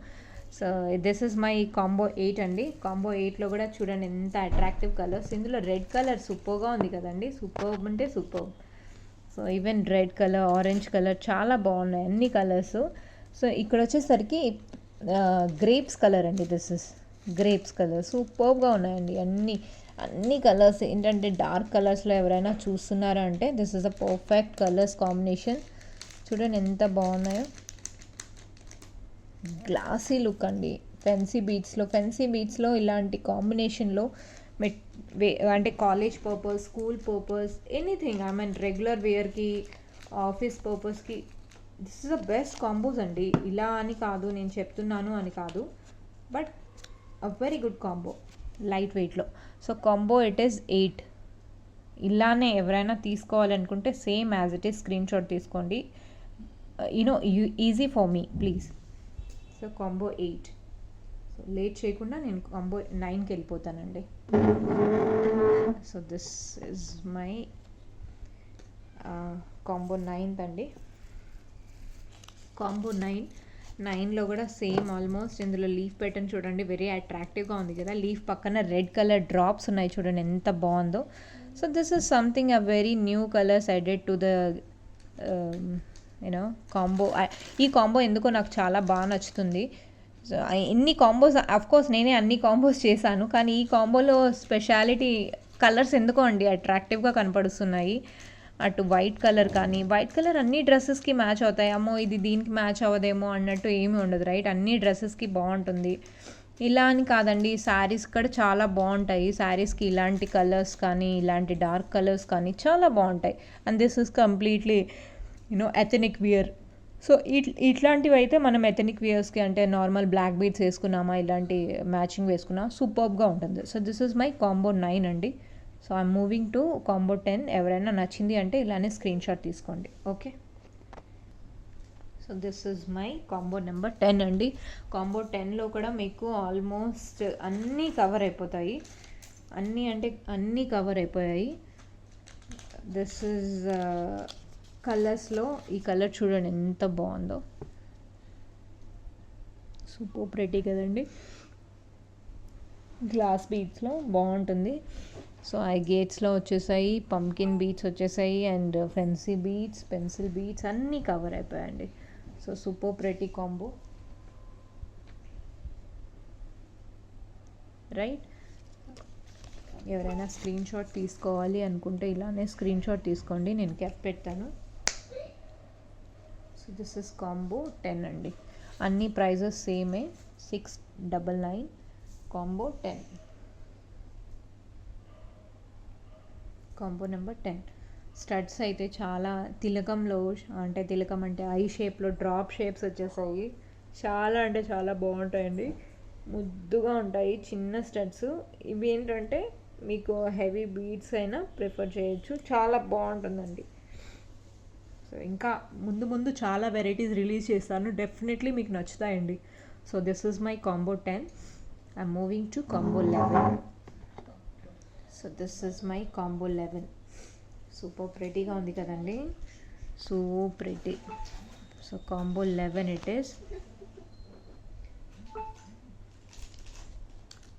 So this is my combo 8 అండి. Combo 8లో కూడా చూడండి ఎంత attractive colours. ఇందులో రెడ్ కలర్ సూపర్గా ఉంది కదండి, సూపర్ అంటే super. So even red colour, orange colour చాలా బాగున్నాయి అన్ని కలర్స్. సో ఇక్కడ వచ్చేసరికి గ్రేప్స్ కలర్ అండి. దిస్ ఇస్ గ్రేప్స్ కలర్, సూపర్గా ఉన్నాయండి అన్ని కలర్స్. ఏంటంటే డార్క్ కలర్స్లో ఎవరైనా చూస్తున్నారా అంటే this is a perfect colours combination. చూడండి ఎంత బాగున్నాయో, గ్లాసీ లుక్ అండి. ఫెన్సీ బీడ్స్లో ఇలాంటి కాంబినేషన్లో అంటే college purpose, school purpose, anything, I mean regular వేర్కి, ఆఫీస్ పర్పస్కి this is the best combos అండి. ఇలా అని కాదు, నేను చెప్తున్నాను అని కాదు, but a very good combo light వెయిట్లో. So combo it is 8. ఇలానే ఎవరైనా తీసుకోవాలనుకుంటే same as it is screenshot తీసుకోండి. Easy for me please. So combo 8. So late చేయకుండా నేను కాంబో 9కి వెళ్ళిపోతానండి. So this is my combo 9th అండి. కాంబో 9లో కూడా సేమ్ ఆల్మోస్ట్. ఇందులో లీఫ్ ప్యాటర్న్ చూడండి, వెరీ అట్రాక్టివ్గా ఉంది కదా. లీఫ్ పక్కన రెడ్ కలర్ డ్రాప్స్ ఉన్నాయి చూడండి, ఎంత బాగుందో. So this is something a very new colours added to the combo. ఈ కాంబో ఎందుకో నాకు చాలా బాగా నచ్చుతుంది. సో ఎన్ని కాంబోస్, అఫ్కోర్స్ నేనే అన్ని కాంబోస్ చేశాను, కానీ ఈ కాంబోలో స్పెషాలిటీ కలర్స్ ఎందుకో అండి అట్రాక్టివ్గా కనపడుతున్నాయి. అటు వైట్ కలర్ కానీ, వైట్ కలర్ అన్ని డ్రెస్సెస్కి మ్యాచ్ అవుతాయి. అమ్మో ఇది దీనికి మ్యాచ్ అవ్వదేమో అన్నట్టు ఏమీ ఉండదు, రైట్? అన్ని డ్రెస్సెస్కి బాగుంటుంది. ఇలా అని కాదండి, శారీస్ కూడా చాలా బాగుంటాయి. శారీస్కి ఇలాంటి కలర్స్ కానీ, ఇలాంటి డార్క్ కలర్స్ కానీ చాలా బాగుంటాయి. And this is completely ethnic wear. So ఇట్లాంటివి అయితే మనం ఎథనిక్ వియర్స్కి, అంటే నార్మల్ బ్లాక్ బీడ్స్ వేసుకున్నామా, ఇలాంటి మ్యాచింగ్ వేసుకున్నా సూపర్గా ఉంటుంది. So this is my combo 9 అండి. So I'm moving to combo 10. ఎవరైనా నచ్చింది అంటే ఇలానే స్క్రీన్ షాట్ తీసుకోండి, okay? So this is my combo number 10 అండి. కాంబో 10లో కూడా మీకు ఆల్మోస్ట్ అన్నీ కవర్ అయిపోతాయి. అన్నీ కవర్ అయిపోయాయి. దిస్ ఇస్ కలర్స్లో ఈ కలర్ చూడండి ఎంత బాగుందో, సూపర్ ప్రెటీ కదండి. గ్లాస్ బీడ్స్లో బాగుంటుంది. సో ఐ గేట్స్లో వచ్చేసాయి, పంకిన్ బీడ్స్ వచ్చేసాయి, and fancy beads, pencil beads అన్నీ కవర్ అయిపోయాయండి. So super pretty combo, right? ఎవరైనా స్క్రీన్ షాట్ తీసుకోవాలి అనుకుంటే ఇలానే స్క్రీన్ షాట్ తీసుకోండి, నేను క్యాప్ పెడతాను. సో దిస్ ఇస్ కాంబో 10 అండి. అన్ని ప్రైజెస్ సేమే, 699 కాంబో 10. Combo number 10. స్టడ్స్ అయితే చాలా తిలకంలో, అంటే తిలకం అంటే ఐ షేప్లో డ్రాప్ షేప్స్ వచ్చేసాయి. చాలా అంటే చాలా బాగుంటాయండి, ముద్దుగా ఉంటాయి చిన్న స్టడ్స్. ఇవి ఏంటంటే మీకు హెవీ బీడ్స్ అయినా ప్రిఫర్ చేయొచ్చు, చాలా బాగుంటుందండి. సో ఇంకా ముందు చాలా వెరైటీస్ రిలీజ్ చేస్తాను, డెఫినెట్లీ మీకు నచ్చుతాయండి. So this is my combo 10. I'm moving to combo 11. So this is my combo 11. Super ప్రెటీగా ఉంది కదండి, so pretty. So combo 11 it is.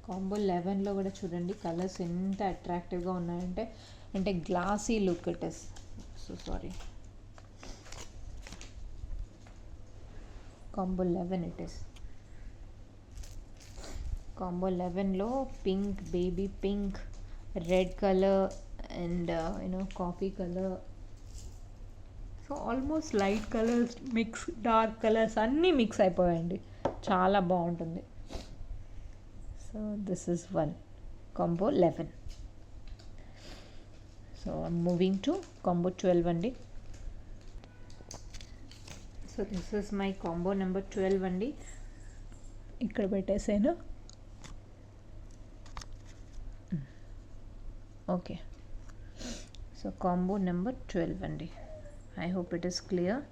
Combo 11లో కూడా చూడండి కలర్స్ ఎంత అట్రాక్టివ్గా ఉన్నాయంటే, అంటే glassy look it is. So sorry, combo 11 it is. Combo 11లో pink, baby pink, red colour and coffee colour. So almost light colours mix, dark colours అన్నీ mix అయిపోయాయండి, చాలా బాగుంటుంది. So this is one combo 11. So I'm moving to combo 12 అండి. So this is my combo number 12 అండి. ఇక్కడ పెట్టేసాను, okay. So combo number 12 అండి. I hope it is clear,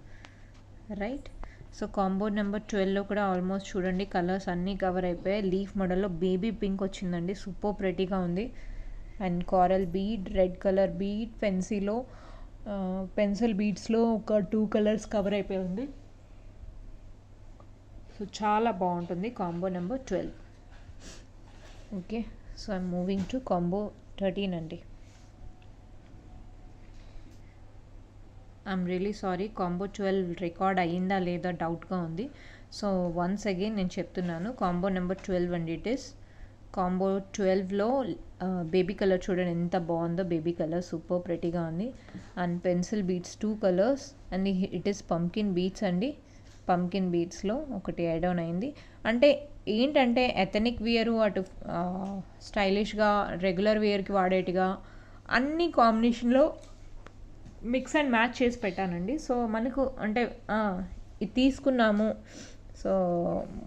right? So combo number 12లో కూడా ఆల్మోస్ట్ చూడండి కలర్స్ అన్నీ cover అయిపోయాయి. లీఫ్ మోడల్లో బేబీ పింక్ వచ్చిందండి, సూపర్ ప్రెటీగా ఉంది. And coral bead, red colour bead, ఫెన్సీలో పెన్సిల్ బీడ్స్లో ఒక 2 కలర్స్ కవర్ అయిపోయి ఉంది. సో చాలా బాగుంటుంది combo number 12, okay. So I'm moving to combo 13 అండి. I'm really sorry, combo 12 record అయ్యిందా లేదా డౌట్గా ఉంది. సో వన్స్ అగైన్ నేను చెప్తున్నాను, కాంబో నెంబర్ 12 అండి ఇట్ ఈస్. కాంబో 12లో బేబీ కలర్ చూడండి ఎంత బాగుందో, బేబీ కలర్ సూపర్ ప్రెటీగా ఉంది. And pencil beads 2 colours, and it is pumpkin beads అండి. పంకిన్ బీడ్స్లో ఒకటి యాడ్ ఆన్ అయింది. అంటే ఏంటంటే ఎథనిక్ వేరు, అటు స్టైలిష్గా రెగ్యులర్ వేర్కి వాడేటిగా అన్ని కాంబినేషన్లో మిక్స్ అండ్ మ్యాచ్ చేసి పెట్టానండి. సో మనకు అంటే ఇది తీసుకున్నాము, సో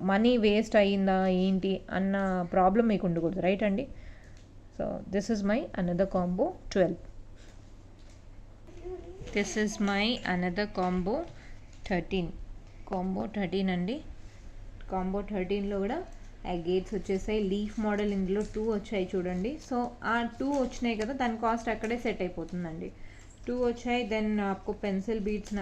మనీ వేస్ట్ అయ్యిందా ఏంటి అన్న ప్రాబ్లం మీకు ఉండకూడదు, రైట్ అండి? So this is my another combo 12. This is my another combo 13. Combo 13 అండి. కాంబో 13లో కూడా గేట్స్ వచ్చేసాయి. లీఫ్ మోడల్ ఇందులో 2 వచ్చాయి చూడండి. సో ఆ 2 వచ్చినాయి కదా, దాని కాస్ట్ అక్కడే సెట్ అయిపోతుందండి. 2 వచ్చాయి. దెన్ आपको పెన్సిల్ బీడ్స్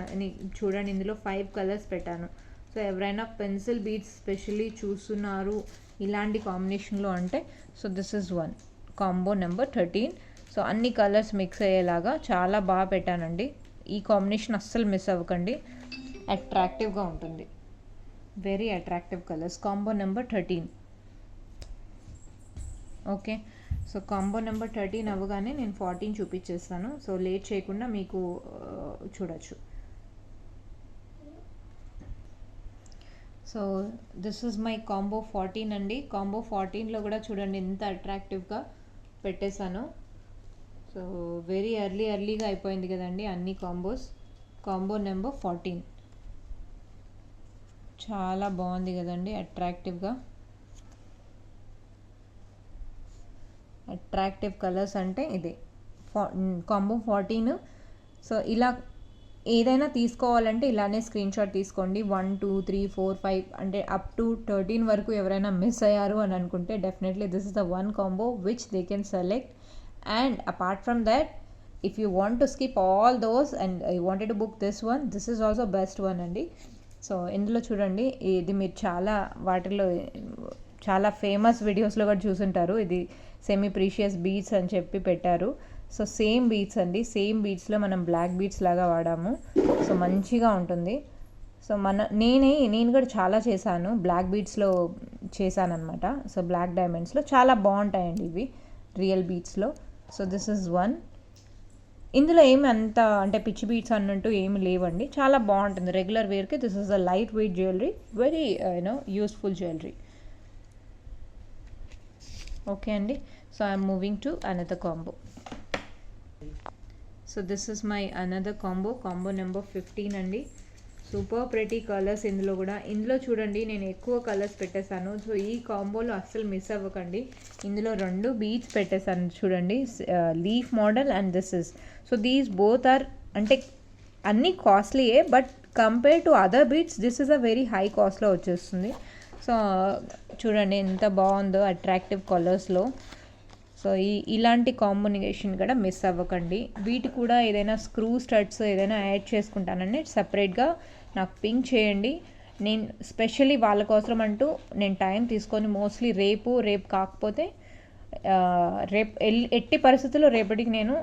చూడండి, ఇందులో 5 కలర్స్ పెట్టాను. సో ఎవరైనా పెన్సిల్ బీడ్స్ స్పెషల్లీ చూస్తున్నారు ఇలాంటి కాంబినేషన్లో అంటే, so this is one combo number 13. So అన్ని కలర్స్ మిక్స్ అయ్యేలాగా చాలా బాగా పెట్టానండి. ఈ కాంబినేషన్ అస్సలు మిస్ అవ్వకండి, అట్రాక్టివ్గా ఉంటుంది. Very attractive colours. Combo number 13. Okay, so combo number 13 అవ్వగానే నేను 14 చూపించేస్తాను. సో లేట్ చేయకుండా మీకు చూడొచ్చు. So this is my combo 14 అండి. కాంబో 14లో కూడా చూడండి ఎంత అట్రాక్టివ్గా పెట్టేశాను. సో వెరీ ఎర్లీగా అయిపోయింది కదండి అన్ని కాంబోస్. కాంబో నెంబర్ 14 చాలా బాగుంది కదండి, అట్రాక్టివ్ కలర్స్ అంటే ఇదే కాంబో 14. సో ఇలా ఏదైనా తీసుకోవాలంటే ఇలానే స్క్రీన్ షాట్ తీసుకోండి. 1 2 3 4 5 అంటే అప్ టు 13 వరకు ఎవరైనా మిస్ అయ్యారు అని అనుకుంటే definitely this is the one combo which they can select. And apart from that, if you want to skip all those and you wanted to book this one, this is also best one అండి. So ఇందులో చూడండి, ఇది మీరు వాటిలో చాలా famous వీడియోస్లో కూడా చూసుంటారు. ఇది సెమీ ప్రీషియస్ బీడ్స్ అని చెప్పి పెట్టారు. సో సేమ్ బీడ్స్ అండి, సేమ్ బీడ్స్లో మనం బ్లాక్ బీడ్స్ లాగా వాడాము. సో మంచిగా ఉంటుంది. సో నేను కూడా చాలా చేశాను, బ్లాక్ బీడ్స్లో చేశానమాట. సో బ్లాక్ డైమండ్స్లో చాలా బాగుంటాయండి ఇవి రియల్ బీడ్స్లో. So this is one. ఇందులో ఏమి అంత అంటే పిచ్చి బీడ్స్ అన్నట్టు ఏమి లేవండి, చాలా బాగుంటుంది రెగ్యులర్ వేర్కి. This is a light weight jewellery, very useful jewellery. Okay అండి, so I'm moving to another combo. So this is my another combo number 15 అండి. సూపర్ ప్రెటీ కలర్స్ ఇందులో చూడండి, నేను ఎక్కువ కలర్స్ పెట్టేశాను. సో ఈ కాంబోలో అస్సలు మిస్ అవ్వకండి. ఇందులో 2 బీడ్స్ పెట్టేశాను చూడండి, leaf model and this is. So these both are అంటే అన్నీ కాస్ట్లీయే, but compare to other beads this is a very high కాస్ట్లో వచ్చేస్తుంది. సో చూడండి ఎంత బాగుందో అట్రాక్టివ్ కలర్స్లో. సో ఇలాంటి కాంబినేషన్ కూడా మిస్ అవ్వకండి. వీటి కూడా ఏదైనా స్క్రూ స్టడ్స్ ఏదైనా యాడ్ చేసుకుంటానండి, సెపరేట్గా నాకు పింక్ చేయండి. నేను స్పెషల్లీ వాళ్ళ కోసం అంటూ నేను టైం తీసుకొని మోస్ట్లీ రేపు కాకపోతే ఎట్టి పరిస్థితుల్లో రేపటికి నేను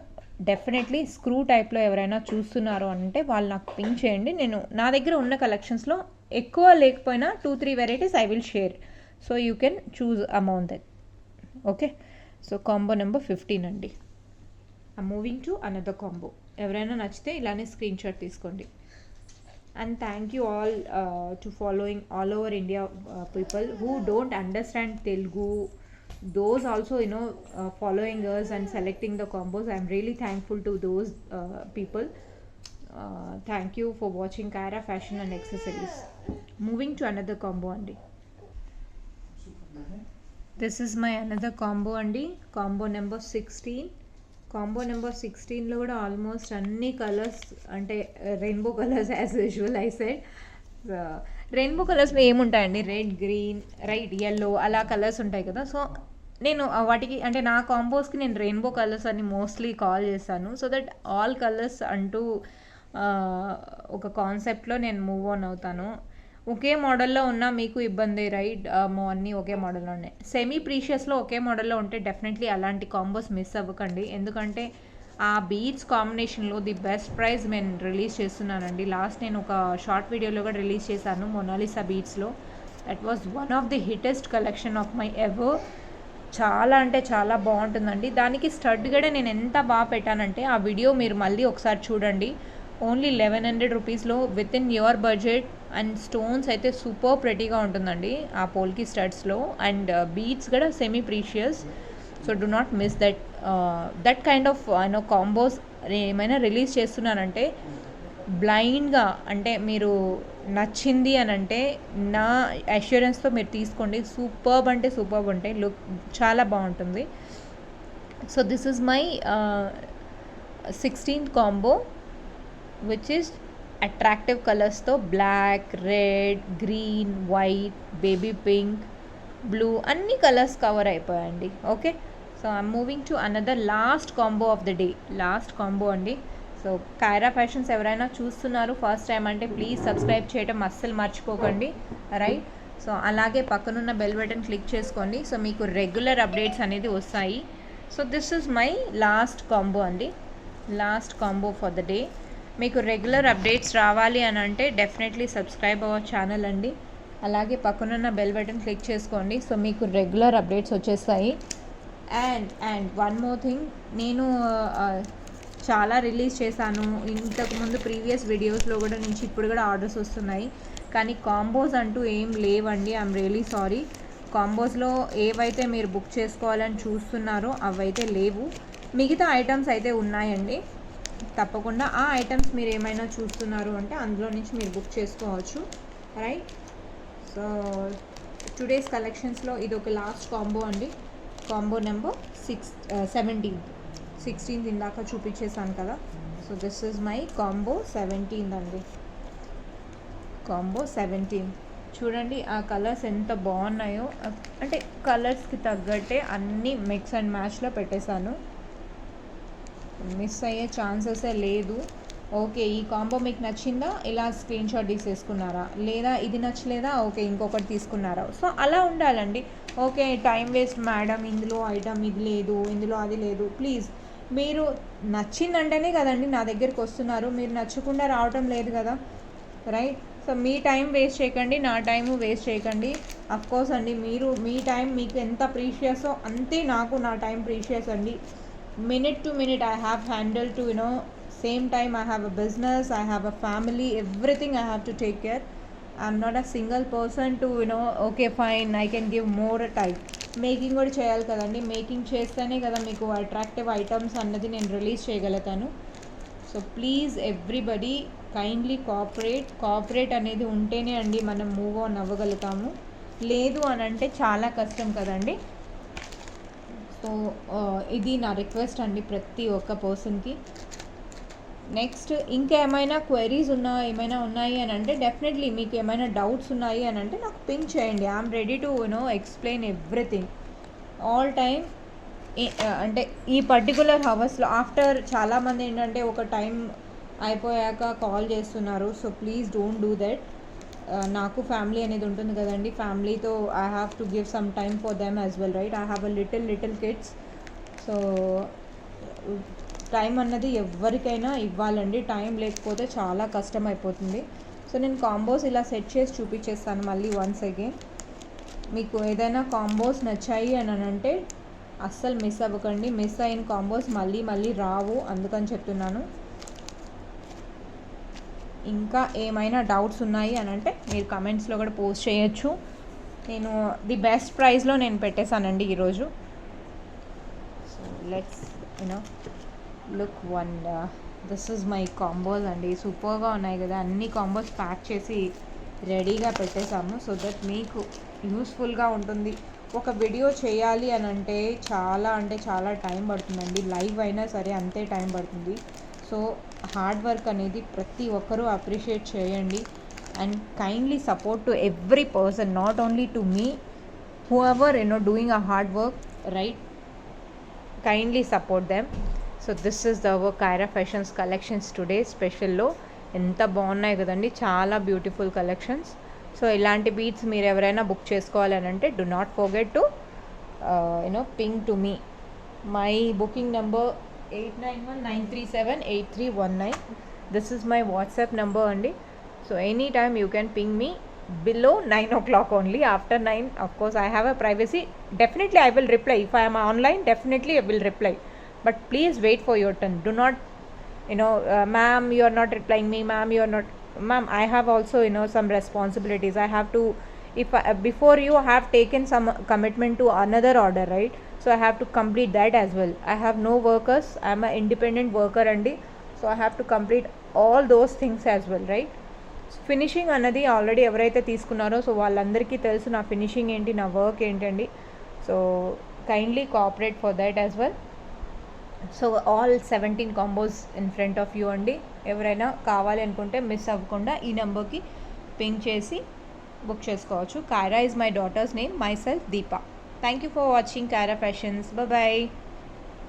డెఫినెట్లీ స్క్రూ టైప్లో ఎవరైనా చూస్తున్నారు అంటే వాళ్ళు నాకు పింక్ చేయండి. నేను నా దగ్గర ఉన్న కలెక్షన్స్లో ఎక్కువ లేకపోయినా 2-3 varieties I will share. So you can choose amount that. Okay, so combo number 15 అండి. I moving to another combo. ఎవరైనా నచ్చితే ఇలానే స్క్రీన్ షాట్ తీసుకోండి. And thank you all to following all over India people who don't understand Telugu. Those also following us and selecting the combos. I'm really thankful to those people. Thank you for watching Kyra Fashion and Accessories. Moving to another combo andi. This is my another combo andi, combo number 16. Combo number 16 lo kuda almost anni colors ante rainbow colors as usual I said. Rainbow కలర్స్లో ఏముంటాయండి, red, green, right, yellow అలా colours ఉంటాయి కదా. So నేను వాటికి అంటే నా కాంబోస్కి నేను rainbow colours అని మోస్ట్లీ కాల్ చేస్తాను. సో దట్ ఆల్ కలర్స్ అంటూ ఒక కాన్సెప్ట్లో నేను మూవ్ ఆన్ అవుతాను. ఒకే మోడల్లో ఉన్నా మీకు ఇబ్బంది, రైట్, అన్నీ ఒకే మోడల్లో ఉన్నాయి. సెమీ ప్రీషియస్లో ఒకే మోడల్లో ఉంటే డెఫినెట్లీ అలాంటి కాంబోస్ మిస్ అవ్వకండి. ఎందుకంటే ఆ బీడ్స్ కాంబినేషన్లో ది బెస్ట్ ప్రైజ్ నేను రిలీజ్ చేస్తున్నానండి. లాస్ట్ నేను ఒక షార్ట్ వీడియోలో కూడా రిలీజ్ చేశాను మొనాలిసా బీడ్స్లో. That was one of the hittest collection of my ever. చాలా అంటే చాలా బాగుంటుందండి. దానికి స్టడ్ కూడా నేను ఎంత బాగా పెట్టానంటే ఆ వీడియో మీరు మళ్ళీ ఒకసారి చూడండి. ఓన్లీ 1100 రూపీస్లో with in your budget. And stones అయితే సూపర్ ప్రెటీగా ఉంటుందండి ఆ పోల్కి స్టడ్స్లో. అండ్ బీడ్స్ కూడా semi precious. So do not miss that kind of combos ఏమైనా రిలీజ్ చేస్తున్నానంటే బ్లైండ్గా అంటే మీరు నచ్చింది అని అంటే నా అష్యూరెన్స్తో మీరు తీసుకోండి. సూపర్బ్ అంటే సూపర్బ్ ఉంటాయి, లుక్ చాలా బాగుంటుంది. So this is my 16th combo. Which is attractive కలర్స్తో black, red, green, white, baby pink, blue అన్ని కలర్స్ కవర్ అయిపోయాయండి. Okay, so I'm moving to another last combo of the day. Last combo అండి. So Kaira fashions ఎవరైనా చూస్తున్నారు first time అంటే please subscribe చేయడం అస్సలు మర్చిపోకండి, రైట్? సో అలాగే పక్కనున్న బెల్ బటన్ క్లిక్ చేసుకోండి, సో మీకు రెగ్యులర్ అప్డేట్స్ అనేది వస్తాయి. So this is my last combo అండి, last combo for the day. మీకు రెగ్యులర్ అప్డేట్స్ రావాలి అని అంటే డెఫినెట్లీ సబ్స్క్రైబ్ అవర్ ఛానల్ అండి. అలాగే పక్కనున్న బెల్ బటన్ క్లిక్ చేసుకోండి, సో మీకు రెగ్యులర్ అప్డేట్స్ వచ్చేస్తాయి. అండ్ వన్ మోర్ థింగ్, నేను చాలా రిలీజ్ చేశాను ఇంతకుముందు ప్రీవియస్ వీడియోస్లో కూడా నుంచి ఇప్పుడు కూడా ఆర్డర్స్ వస్తున్నాయి, కానీ కాంబోస్ అంటూ ఏం లేవండి. I'm really sorry. కాంబోస్లో ఏవైతే మీరు బుక్ చేసుకోవాలని చూస్తున్నారో అవైతే లేవు. మిగతా ఐటమ్స్ అయితే ఉన్నాయండి. తప్పకుండా ఆ ఐటమ్స్ మీరు ఏమైనా చూస్తున్నారు అంటే అందులో నుంచి మీరు బుక్ చేసుకోవచ్చు, రైట్? సో టుడేస్ కలెక్షన్స్లో ఇది ఒక లాస్ట్ కాంబో అండి. కాంబో నెంబర్ 16 ఇందాక చూపించేసాను కదా. So this is my combo 17 అండి. కాంబో 17 చూడండి, ఆ కలర్స్ ఎంత బాగున్నాయో. అంటే కలర్స్కి తగ్గట్టే అన్నీ మిక్స్ అండ్ మ్యాచ్లో పెట్టేశాను, మిస్ అయ్యే ఛాన్సెసే లేదు. ఓకే, ఈ కాంబో మీకు నచ్చిందా, ఇలా స్క్రీన్ షాట్ తీసేసుకున్నారా, లేదా ఇది నచ్చలేదా, ఓకే ఇంకొకటి తీసుకున్నారా. సో అలా ఉండాలండి. ఓకే టైం వేస్ట్ మేడం, ఇందులో ఐటమ్ ఇది లేదు, ఇందులో అది లేదు. ప్లీజ్, మీరు నచ్చిందంటేనే కదండి నా దగ్గరికి వస్తున్నారు, మీరు నచ్చకుండా రావటం లేదు కదా, రైట్? సో మీ టైం వేస్ట్ చేయకండి, నా టైము వేస్ట్ చేయకండి. అఫ్కోర్స్ అండి, మీరు మీ టైం మీకు ఎంత ప్రీషియసో అంతే నాకు నా టైం ప్రీషియస్ అండి. minute to minute I have handled to same time I have a business, I have a family, everything I have to take care. I'm not a single person to okay fine I can give more time. Making కూడా చేయాలి కదండి, making చేస్తేనే కదా మీకు attractive items అన్నది నేను release చేయగలుగుతాను. So please everybody kindly cooperate అనేది ఉంటేనే అండి మనం మూవ్ ఆన్ అవ్వగలుగుతాము. లేదు అని అంటే చాలా కష్టం కదండి. సో ఇది నా రిక్వెస్ట్ అండి ప్రతి ఒక్క పర్సన్కి. నెక్స్ట్ ఇంకా ఏమైనా క్వైరీస్ ఏమైనా ఉన్నాయి అని అంటే డెఫినెట్లీ మీకు ఏమైనా డౌట్స్ ఉన్నాయి అని అంటే నాకు పింక్ చేయండి. I'm ready to explain everything all time. అంటే ఈ పర్టికులర్ హవర్స్లో ఆఫ్టర్ చాలామంది ఏంటంటే ఒక టైం అయిపోయాక కాల్ చేస్తున్నారు. So please don't do that. నాకు ఫ్యామిలీ అనేది ఉంటుంది కదండి, ఫ్యామిలీతో I have to give some time for them as well, right? I have a little kids. So time అన్నది ఎవరికైనా ఇవ్వాలండి, టైం లేకపోతే చాలా కష్టం అయిపోతుంది. సో నేను కాంబోస్ ఇలా సెట్ చేసి చూపించేస్తాను మళ్ళీ వన్స్ అగైన్. మీకు ఏదైనా కాంబోస్ నచ్చాయి అని అంటే అస్సలు మిస్ అవ్వకండి. మిస్ అయిన కాంబోస్ మళ్ళీ రావు, అందుకని చెప్తున్నాను. ఇంకా ఏమైనా డౌట్స్ ఉన్నాయి అని అంటే మీరు కమెంట్స్లో కూడా పోస్ట్ చేయొచ్చు. నేను ది బెస్ట్ ప్రైస్లో నేను పెట్టేశానండి ఈరోజు. So let's look one. This is my combos అండి. సూపర్గా ఉన్నాయి కదా, అన్ని కాంబోస్ ప్యాక్ చేసి రెడీగా పెట్టేశాము సో దట్ మీకు యూస్ఫుల్గా ఉంటుంది. ఒక వీడియో చేయాలి అని అంటే చాలా టైం పడుతుందండి, లైవ్ అయినా సరే అంతే టైం పడుతుంది. సో హార్డ్ వర్క్ అనేది ప్రతి ఒక్కరూ అప్రిషియేట్ చేయండి and kindly support to every person, not only to me, who ever doing a hard work, right? Kindly support them. So this is our Kaira fashions collections today స్పెషల్లో. ఎంత బాగున్నాయి కదండి, చాలా beautiful collections. So ఇలాంటి beads మీరు ఎవరైనా book చేసుకోవాలని అంటే do not forget to ping to me. My booking number 8919378319. This is my WhatsApp number అండి. So anytime you can ping me below 9 o'clock only. After 9 of course I have a privacy. Definitely I will reply. If I am online definitely I will reply. But please wait for your turn. Do not ma'am you are not replying me, ma'am you are not, ma'am I have also some responsibilities. I have to, if before you have taken some commitment to another order, right? So I have to complete that as well. I have no workers, I am an independent worker andi, so I have to complete all those things as well, right? Finishing అన్నది already ఎవరైతే తీసుకున్నారో so వాళ్ళందరికీ తెలుసు నా finishing ఏంటి, నా work ఏంటండి. So kindly cooperate for that as well. So all 17 combos in front of you అండి. ఎవరైనా కావాలి అనుకుంటే మిస్ అవ్వకుండా ఈ నెంబర్కి పింక్ చేసి బుక్ చేసుకోవచ్చు. Kaira is my daughter's name, my self Deepa. Thank you for watching Kaira fashions. Bye.